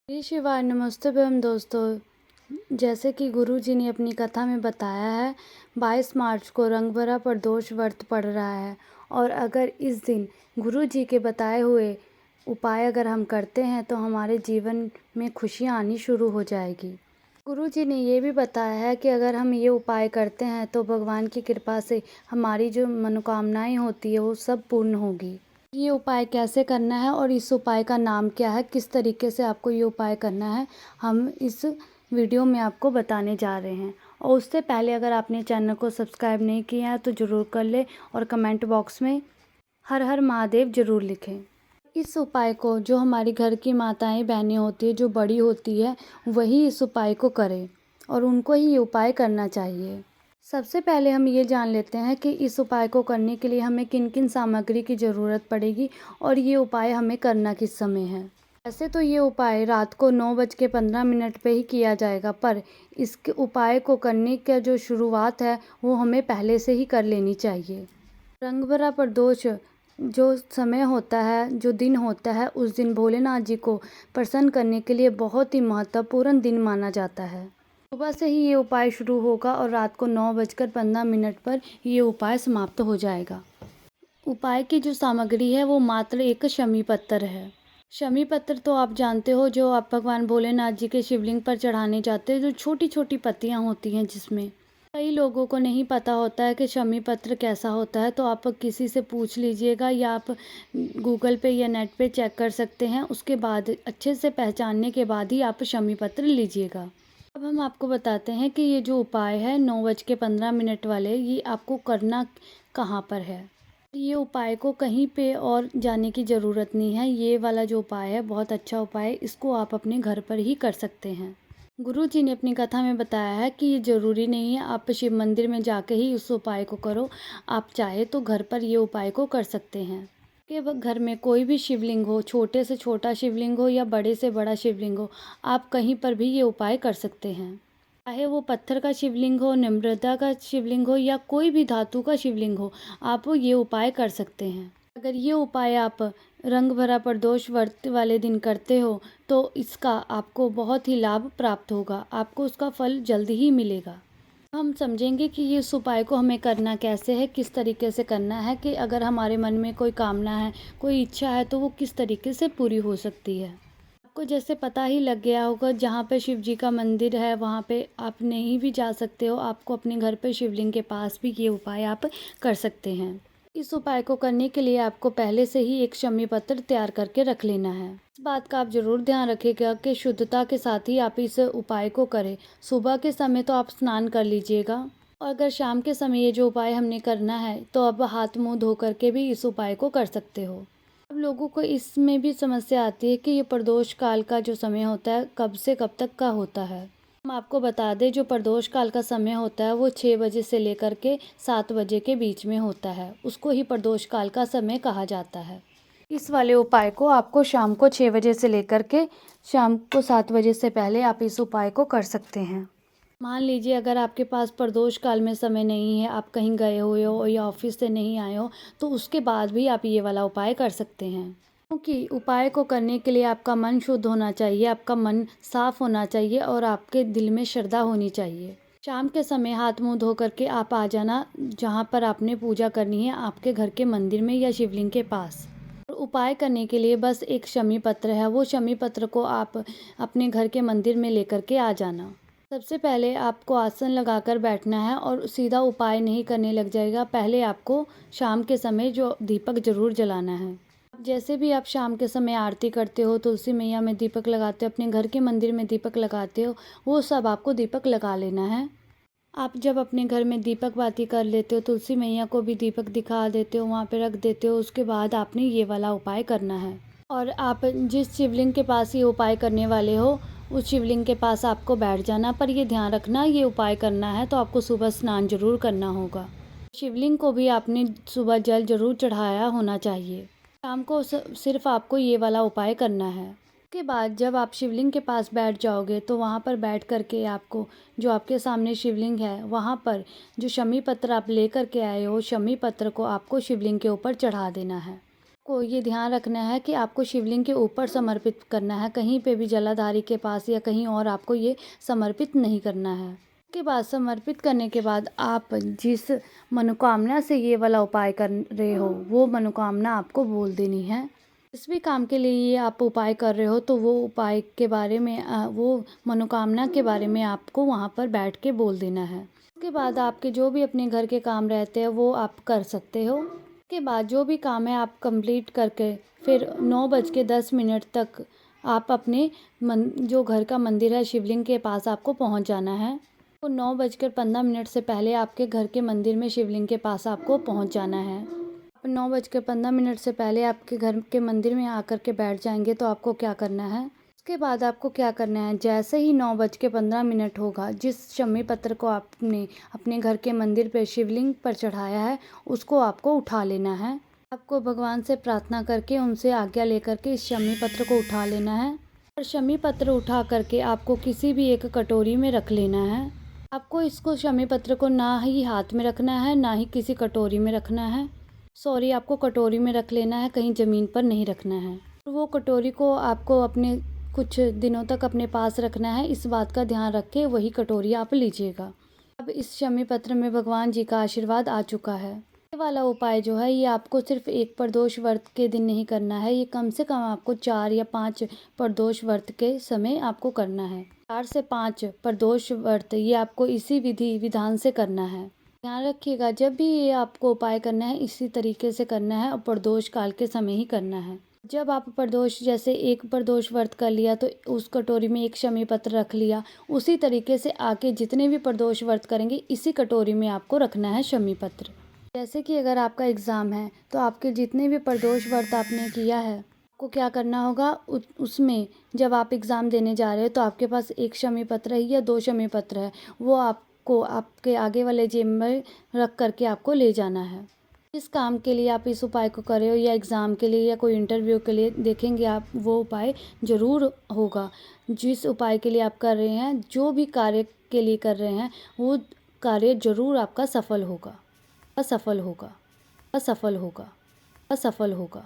श्री शिवाय नमस्तुभ्यम दोस्तों। जैसे कि गुरु जी ने अपनी कथा में बताया है, 22 मार्च को रंग भरा प्रदोष व्रत पड़ रहा है और अगर इस दिन गुरु जी के बताए हुए उपाय अगर हम करते हैं तो हमारे जीवन में खुशियाँ आनी शुरू हो जाएगी। गुरु जी ने ये भी बताया है कि अगर हम ये उपाय करते हैं तो भगवान की कृपा से हमारी जो मनोकामनाएं होती है वो सब पूर्ण होगी। ये उपाय कैसे करना है और इस उपाय का नाम क्या है, किस तरीके से आपको ये उपाय करना है, हम इस वीडियो में आपको बताने जा रहे हैं। और उससे पहले अगर आपने चैनल को सब्सक्राइब नहीं किया है तो ज़रूर कर ले और कमेंट बॉक्स में हर हर महादेव ज़रूर लिखें। इस उपाय को जो हमारी घर की माताएं बहनें होती है, जो बड़ी होती है, वही इस उपाय को करें और उनको ही ये उपाय करना चाहिए। सबसे पहले हम ये जान लेते हैं कि इस उपाय को करने के लिए हमें किन किन सामग्री की ज़रूरत पड़ेगी और ये उपाय हमें करना किस समय है। वैसे तो ये उपाय रात को 9:15 पे ही किया जाएगा, पर इस उपाय को करने का जो शुरुआत है वो हमें पहले से ही कर लेनी चाहिए। रंग भरा प्रदोष जो समय होता है, जो दिन होता है, उस दिन भोलेनाथ जी को प्रसन्न करने के लिए बहुत ही महत्वपूर्ण दिन माना जाता है। सुबह से ही ये उपाय शुरू होगा और रात को 9:15 पर ये उपाय समाप्त हो जाएगा। उपाय की जो सामग्री है वो मात्र एक शमी पत्थर है। शमी पत्थर तो आप जानते हो, जो आप भगवान भोलेनाथ जी के शिवलिंग पर चढ़ाने जाते हैं, जो छोटी छोटी पत्तियां होती हैं, जिसमें कई लोगों को नहीं पता होता है कि शमी पत्र कैसा होता है, तो आप किसी से पूछ लीजिएगा या आप गूगल पे या नेट पे चेक कर सकते हैं। उसके बाद अच्छे से पहचानने के बाद ही आप शमी पत्र लीजिएगा। अब हम आपको बताते हैं कि ये जो उपाय है 9:15 वाले, ये आपको करना कहाँ पर है। ये उपाय को कहीं पे और जाने की ज़रूरत नहीं है। ये वाला जो उपाय है बहुत अच्छा उपाय है, इसको आप अपने घर पर ही कर सकते हैं। गुरु जी ने अपनी कथा में बताया है कि ये ज़रूरी नहीं है आप शिव मंदिर में जाके ही उस उपाय को करो, आप चाहे तो घर पर ये उपाय को कर सकते हैं। कि वह घर में कोई भी शिवलिंग हो, छोटे से छोटा शिवलिंग हो या बड़े से बड़ा शिवलिंग हो, आप कहीं पर भी ये उपाय कर सकते हैं। चाहे वो पत्थर का शिवलिंग हो, नम्रता का शिवलिंग हो या कोई भी धातु का शिवलिंग हो, आप ये उपाय कर सकते हैं। अगर ये उपाय आप रंग भरा प्रदोष व्रत वाले दिन करते हो तो इसका आपको बहुत ही लाभ प्राप्त होगा, आपको उसका फल जल्द ही मिलेगा। हम समझेंगे कि ये इस उपाय को हमें करना कैसे है, किस तरीके से करना है, कि अगर हमारे मन में कोई कामना है, कोई इच्छा है, तो वो किस तरीके से पूरी हो सकती है। आपको जैसे पता ही लग गया होगा, जहाँ पे शिव जी का मंदिर है वहाँ पे आप नहीं भी जा सकते हो, आपको अपने घर पे शिवलिंग के पास भी ये उपाय आप कर सकते हैं। इस उपाय को करने के लिए आपको पहले से ही एक शमी पत्र तैयार करके रख लेना है। इस बात का आप जरूर ध्यान रखिएगा कि शुद्धता के साथ ही आप इस उपाय को करें। सुबह के समय तो आप स्नान कर लीजिएगा और अगर शाम के समय ये जो उपाय हमने करना है तो अब हाथ मुंह धो करके भी इस उपाय को कर सकते हो। अब लोगों को इसमें भी समस्या आती है कि ये प्रदोष काल का जो समय होता है कब से कब तक का होता है। हम आपको बता दें, जो प्रदोष काल का समय होता है वो 6 बजे से लेकर के 7 बजे के बीच में होता है, उसको ही प्रदोष काल का समय कहा जाता है। इस वाले उपाय को आपको शाम को 6 बजे से लेकर के शाम को 7 बजे से पहले आप इस उपाय को कर सकते हैं। मान लीजिए अगर आपके पास प्रदोष काल में समय नहीं है, आप कहीं गए हुए हो या ऑफिस से नहीं आए हो, तो उसके बाद भी आप ये वाला उपाय कर सकते हैं। क्योंकि उपाय को करने के लिए आपका मन शुद्ध होना चाहिए, आपका मन साफ होना चाहिए और आपके दिल में श्रद्धा होनी चाहिए। शाम के समय हाथ मुंह धो करके आप आ जाना जहाँ पर आपने पूजा करनी है, आपके घर के मंदिर में या शिवलिंग के पास। और उपाय करने के लिए बस एक शमी पत्र है, वो शमी पत्र को आप अपने घर के मंदिर में लेकर के आ जाना। सबसे पहले आपको आसन लगाकर बैठना है और सीधा उपाय नहीं करने लग जाएगा। पहले आपको शाम के समय जो दीपक जरूर जलाना है। जैसे भी आप शाम के समय आरती करते हो, तुलसी मैया में दीपक लगाते हो, अपने घर के मंदिर में दीपक लगाते हो, वो सब आपको दीपक लगा लेना है। आप जब अपने घर में दीपक बाती कर लेते हो, तुलसी मैया को भी दीपक दिखा देते हो, वहाँ पे रख देते हो, उसके बाद आपने ये वाला उपाय करना है। और आप जिस शिवलिंग के पास ये उपाय करने वाले हो उस शिवलिंग के पास आपको बैठ जाना, पर ये ध्यान रखना ये उपाय करना है तो आपको सुबह स्नान जरूर करना होगा। शिवलिंग को भी आपने सुबह जल जरूर चढ़ाया होना चाहिए। शाम को सिर्फ आपको ये वाला उपाय करना है। उसके बाद जब आप शिवलिंग के पास बैठ जाओगे तो वहाँ पर बैठ करके आपको जो आपके सामने शिवलिंग है वहाँ पर जो शमी पत्र आप लेकर के आए हो, शमी पत्र को आपको शिवलिंग के ऊपर चढ़ा देना है। को ये ध्यान रखना है कि आपको शिवलिंग के ऊपर समर्पित करना है, कहीं पे भी जलाधारी के पास या कहीं और आपको ये समर्पित नहीं करना है। उसके बाद समर्पित करने के बाद आप जिस मनोकामना से ये वाला उपाय कर रहे हो, वो मनोकामना आपको बोल देनी है। जिस भी काम के लिए ये आप उपाय कर रहे हो, तो वो उपाय के बारे में वो मनोकामना के बारे में आपको वहाँ पर बैठ के बोल देना है। उसके बाद आपके जो भी अपने घर के काम रहते हैं वो आप कर सकते हो। उसके बाद जो भी काम है आप कंप्लीट करके फिर 9:10 तक आप अपने जो घर का मंदिर है शिवलिंग के पास आपको पहुंच जाना है। तो 9:15 से पहले आपके घर के मंदिर में शिवलिंग के पास आपको पहुंच जाना है। आप 9:15 से पहले आपके घर के मंदिर में आकर के बैठ जाएंगे तो आपको क्या करना है, उसके बाद आपको क्या करना है, जैसे ही 9:15 होगा, जिस शमी पत्र को आपने अपने घर के मंदिर पर शिवलिंग पर चढ़ाया है उसको आपको उठा लेना है। आपको भगवान से प्रार्थना करके उनसे आज्ञा लेकर के इस शमी पत्र को उठा लेना है और शमी पत्र उठा करके आपको किसी भी एक कटोरी में रख लेना है। आपको इसको शमी पत्र को ना ही हाथ में रखना है ना ही किसी कटोरी में रखना है। सॉरी, आपको कटोरी में रख लेना है, कहीं ज़मीन पर नहीं रखना है। वो कटोरी को आपको अपने कुछ दिनों तक अपने पास रखना है, इस बात का ध्यान रख के वही कटोरी आप लीजिएगा। अब इस शमी पत्र में भगवान जी का आशीर्वाद आ चुका है। ये वाला उपाय जो है ये आपको सिर्फ एक प्रदोष व्रत के दिन नहीं करना है, ये कम से कम आपको 4 या 5 प्रदोष व्रत के समय आपको करना है। 4 से 5 प्रदोष व्रत ये आपको इसी विधि विधान से करना है। ध्यान रखिएगा, जब भी ये आपको उपाय करना है इसी तरीके से करना है और प्रदोष काल के समय ही करना है। जब आप प्रदोष जैसे एक प्रदोष व्रत कर लिया तो उस कटोरी में एक शमी पत्र रख लिया, उसी तरीके से आके जितने भी प्रदोष व्रत करेंगे इसी कटोरी में आपको रखना है शमी पत्र। जैसे कि अगर आपका एग्ज़ाम है तो आपके जितने भी प्रदोष व्रत आपने किया है आपको क्या करना होगा, उसमें जब आप एग्ज़ाम देने जा रहे हो तो आपके पास एक शमी पत्र है या 2 शमी पत्र है, वो आपको आपके आगे वाले जेब में रख करके आपको ले जाना है। जिस काम के लिए आप इस उपाय को कर रहे हो या एग्ज़ाम के लिए या कोई इंटरव्यू के लिए देखेंगे आप, वो उपाय ज़रूर होगा। जिस उपाय के लिए आप कर रहे हैं, जो भी कार्य के लिए कर रहे हैं, वो कार्य ज़रूर आपका सफल होगा, असफल होगा, असफल होगा, असफल होगा।